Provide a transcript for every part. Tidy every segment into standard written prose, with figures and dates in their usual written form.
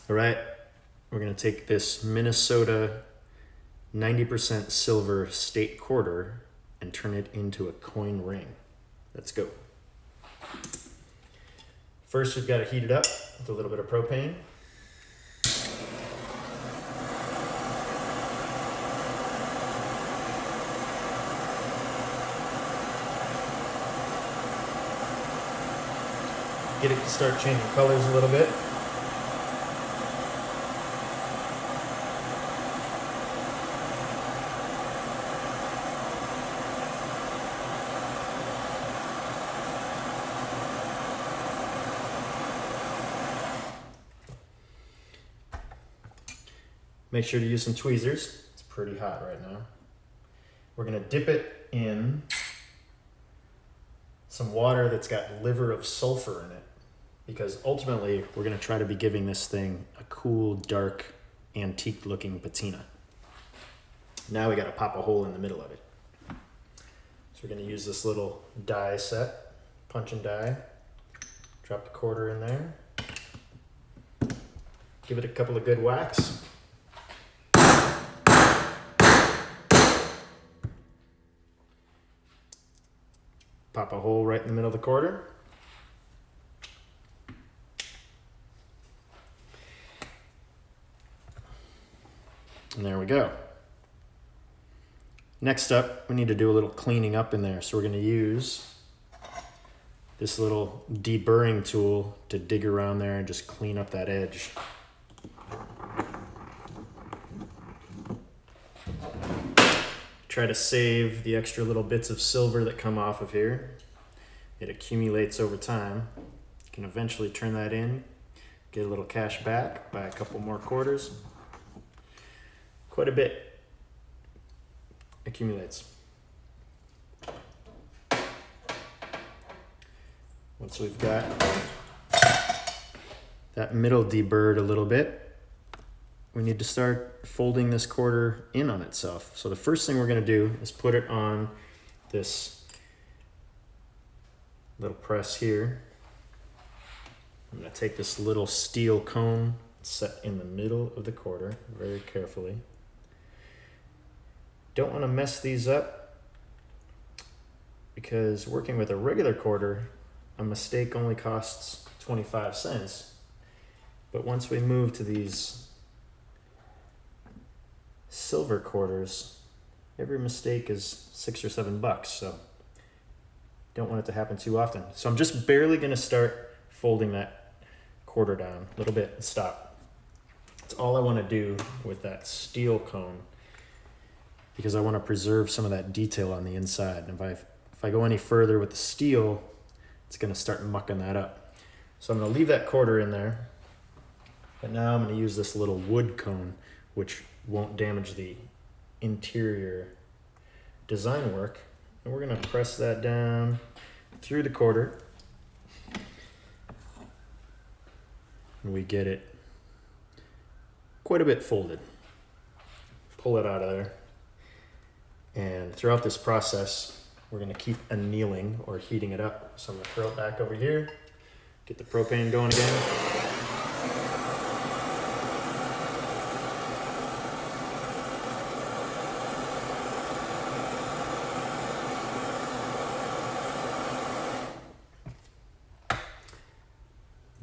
All right, we're gonna take this Minnesota 90% silver state quarter and turn it into a coin ring. Let's go. First, we've got to heat it up with a little bit of propane. Get it to start changing colors a little bit. Make sure to use some tweezers. It's pretty hot right now. We're gonna dip it in some water that's got liver of sulfur in it, because ultimately we're gonna try to be giving this thing a cool, dark, antique looking patina. Now we gotta pop a hole in the middle of it. So we're gonna use this little die set, punch and die. Drop the quarter in there. Give it a couple of good whacks. Pop a hole right in the middle of the quarter. And there we go. Next up, we need to do a little cleaning up in there. So we're gonna use this little deburring tool to dig around there and just clean up that edge. Try to save the extra little bits of silver that come off of here. It accumulates over time. You can eventually turn that in, get a little cash back, buy a couple more quarters. Quite a bit accumulates. Once we've got that middle deburred a little bit, we need to start folding this quarter in on itself. So the first thing we're gonna do is put it on this little press here. I'm gonna take this little steel cone, set in the middle of the quarter very carefully. Don't wanna mess these up, because working with a regular quarter, a mistake only costs 25 cents. But once we move to these silver quarters, every mistake is $6 or $7, so don't want it to happen too often. So I'm just barely gonna start folding that quarter down a little bit and stop. That's all I wanna do with that steel cone, because I wanna preserve some of that detail on the inside. And if I go any further with the steel, it's gonna start mucking that up. So I'm gonna leave that quarter in there, but now I'm gonna use this little wood cone, which won't damage the interior design work. And we're gonna press that down through the quarter. And we get it quite a bit folded. Pull it out of there. And throughout this process, we're gonna keep annealing or heating it up. So I'm gonna throw it back over here, get the propane going again.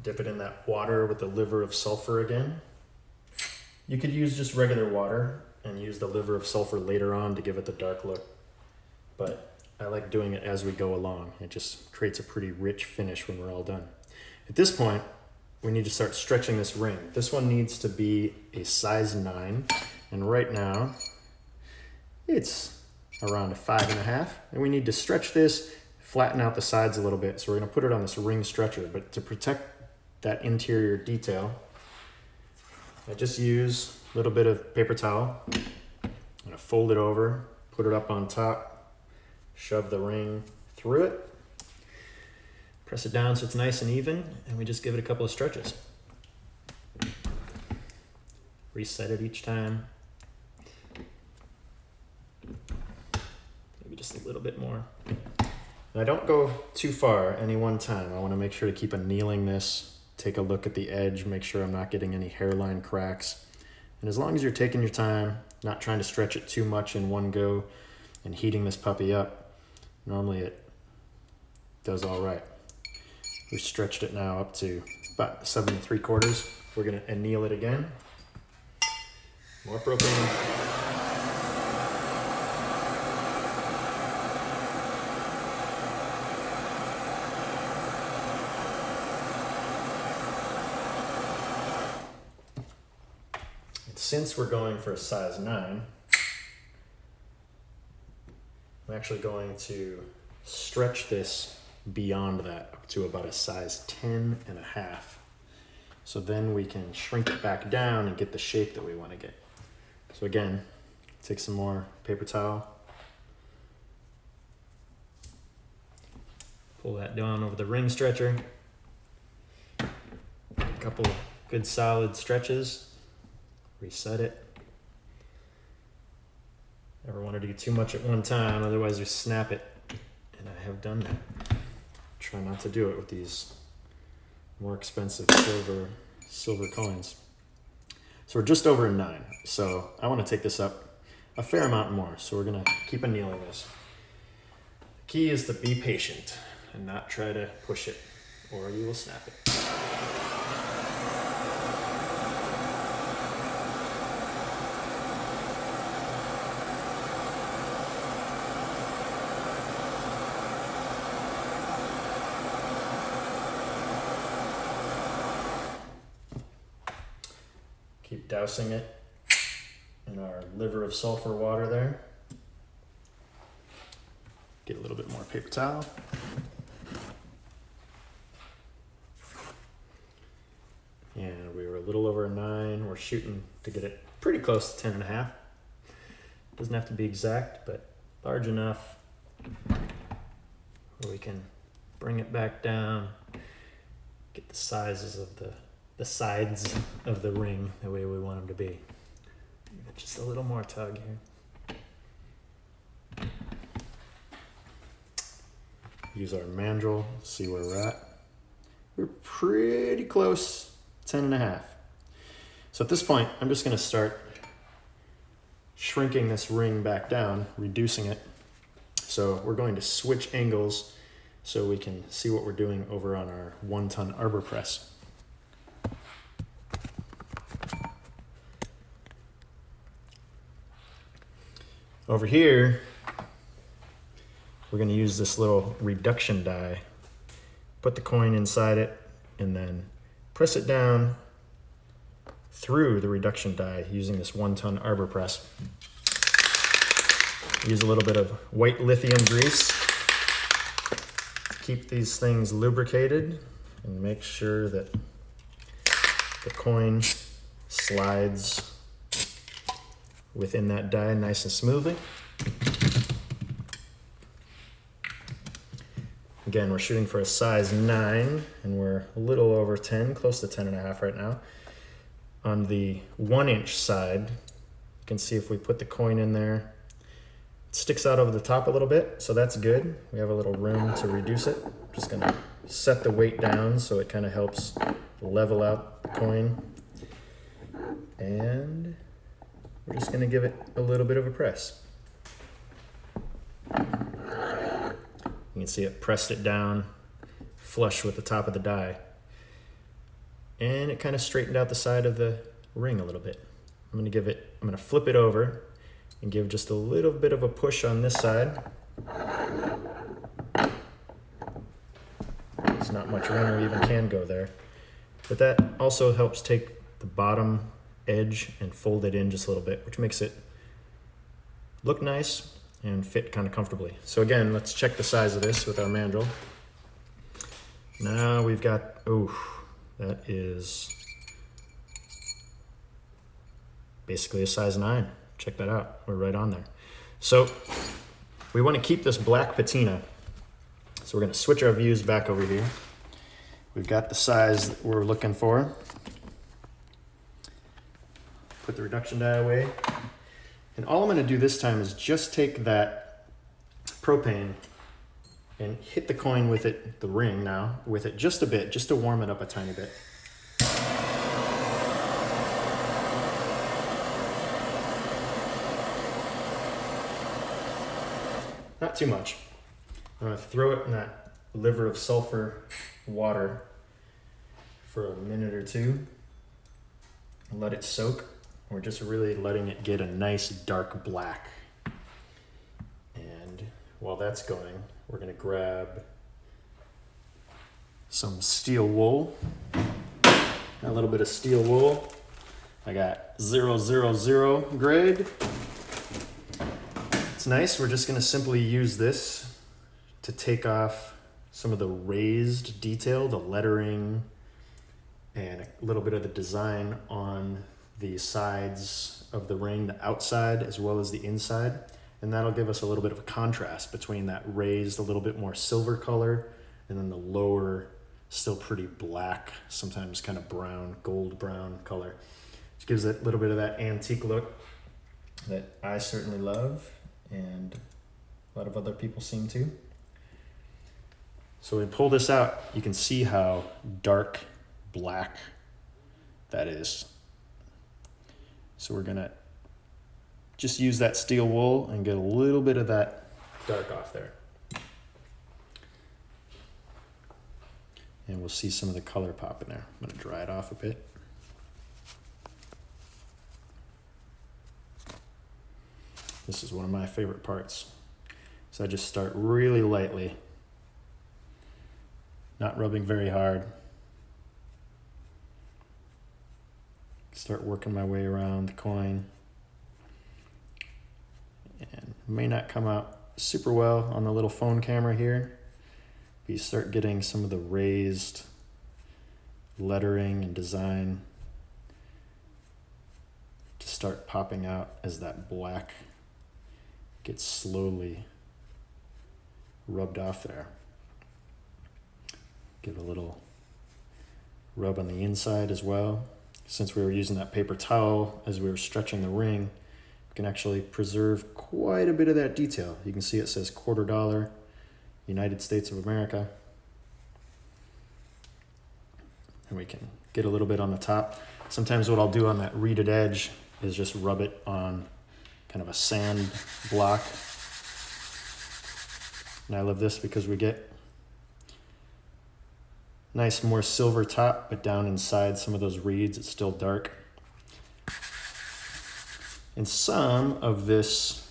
Dip it in that water with the liver of sulfur again. You could use just regular water and use the liver of sulfur later on to give it the dark look. But I like doing it as we go along. It just creates a pretty rich finish when we're all done. At this point, we need to start stretching this ring. This one needs to be a size 9. And right now, it's around a 5.5. And we need to stretch this, flatten out the sides a little bit. So we're gonna put it on this ring stretcher. But to protect that interior detail, I just use a little bit of paper towel. I'm gonna fold it over, put it up on top, shove the ring through it, press it down so it's nice and even, and we just give it a couple of stretches. Reset it each time. Maybe just a little bit more. And I don't go too far any one time. I wanna make sure to keep annealing this take a look at the edge, make sure I'm not getting any hairline cracks. And as long as you're taking your time, not trying to stretch it too much in one go and heating this puppy up, normally it does all right. We've stretched it now up to about 7 3/4. We're gonna anneal it again. More propane. Since we're going for a size 9, I'm actually going to stretch this beyond that up to about a size 10.5. So then we can shrink it back down and get the shape that we want to get. So again, take some more paper towel, pull that down over the ring stretcher, a couple good solid stretches. Reset it. Never want to do too much at one time, otherwise you snap it. And I have done that. Try not to do it with these more expensive silver coins. So we're just over a 9. So I want to take this up a fair amount more. So we're going to keep annealing this. The key is to be patient and not try to push it, or you will snap it. Keep dousing it in our liver of sulfur water there. Get a little bit more paper towel. And we were a little over a 9. We're shooting to get it pretty close to 10.5. Doesn't have to be exact, but large enough where we can bring it back down, get the sizes of the sides of the ring the way we want them to be. Just a little more tug here. Use our mandrel, see where we're at. We're pretty close, 10.5. So at this point, I'm just gonna start shrinking this ring back down, reducing it. So we're going to switch angles so we can see what we're doing over on our 1-ton arbor press. Over here, we're going to use this little reduction die. Put the coin inside it and then press it down through the reduction die using this 1-ton arbor press. Use a little bit of white lithium grease. Keep these things lubricated and make sure that the coin slides within that die nice and smoothly. Again, we're shooting for a size 9 and we're a little over 10, close to 10.5 right now. On the 1-inch side, you can see if we put the coin in there, it sticks out over the top a little bit, so that's good. We have a little room to reduce it. Just gonna set the weight down so it kind of helps level out the coin. And we're just gonna give it a little bit of a press. You can see it pressed it down flush with the top of the die. And it kind of straightened out the side of the ring a little bit. I'm gonna flip it over and give just a little bit of a push on this side. There's not much room we even can go there. But that also helps take the bottom edge and fold it in just a little bit, which makes it look nice and fit kind of comfortably. So again, let's check the size of this with our mandrel. Now we've got, that is basically a size 9. Check that out, we're right on there. So we want to keep this black patina. So we're going to switch our views back over here. We've got the size that we're looking for. Put the reduction die away. And all I'm going to do this time is just take that propane and hit the coin with it, the ring now, with it just a bit, just to warm it up a tiny bit. Not too much. I'm gonna throw it in that liver of sulfur water for a minute or two. Let it soak. We're just really letting it get a nice dark black. And while that's going, we're gonna grab some steel wool. A little bit of steel wool. I got 000 grade. It's nice. We're just gonna simply use this to take off some of the raised detail, the lettering, and a little bit of the design on the sides of the ring, the outside as well as the inside. And that'll give us a little bit of a contrast between that raised, a little bit more silver color, and then the lower, still pretty black, sometimes kind of brown, gold brown color. Which gives it a little bit of that antique look that I certainly love, and a lot of other people seem to. So when we pull this out, you can see how dark black that is. So we're gonna just use that steel wool and get a little bit of that dark off there. And we'll see some of the color pop in there. I'm gonna dry it off a bit. This is one of my favorite parts. So I just start really lightly, not rubbing very hard. Start working my way around the coin. And it may not come out super well on the little phone camera here, but you start getting some of the raised lettering and design to start popping out as that black gets slowly rubbed off there. Give a little rub on the inside as well. Since we were using that paper towel as we were stretching the ring, we can actually preserve quite a bit of that detail. You can see it says $quarter, United States of America. And we can get a little bit on the top. Sometimes what I'll do on that reeded edge is just rub it on kind of a sand block. And I love this because we get nice, more silver top, but down inside some of those reeds, it's still dark. And some of this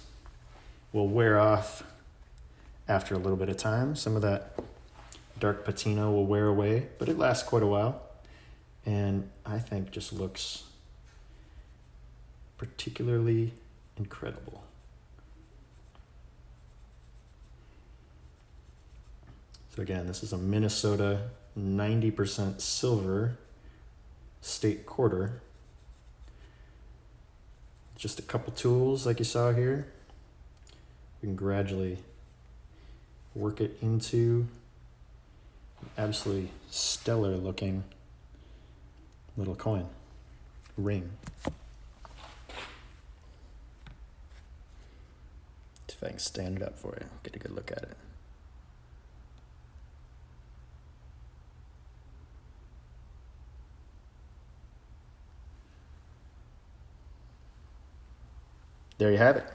will wear off after a little bit of time. Some of that dark patina will wear away, but it lasts quite a while. And I think just looks particularly incredible. So again, this is a Minnesota 90% silver state quarter. Just a couple tools like you saw here. We can gradually work it into an absolutely stellar looking little coin ring. See if I can stand it up for you, get a good look at it. There you have it.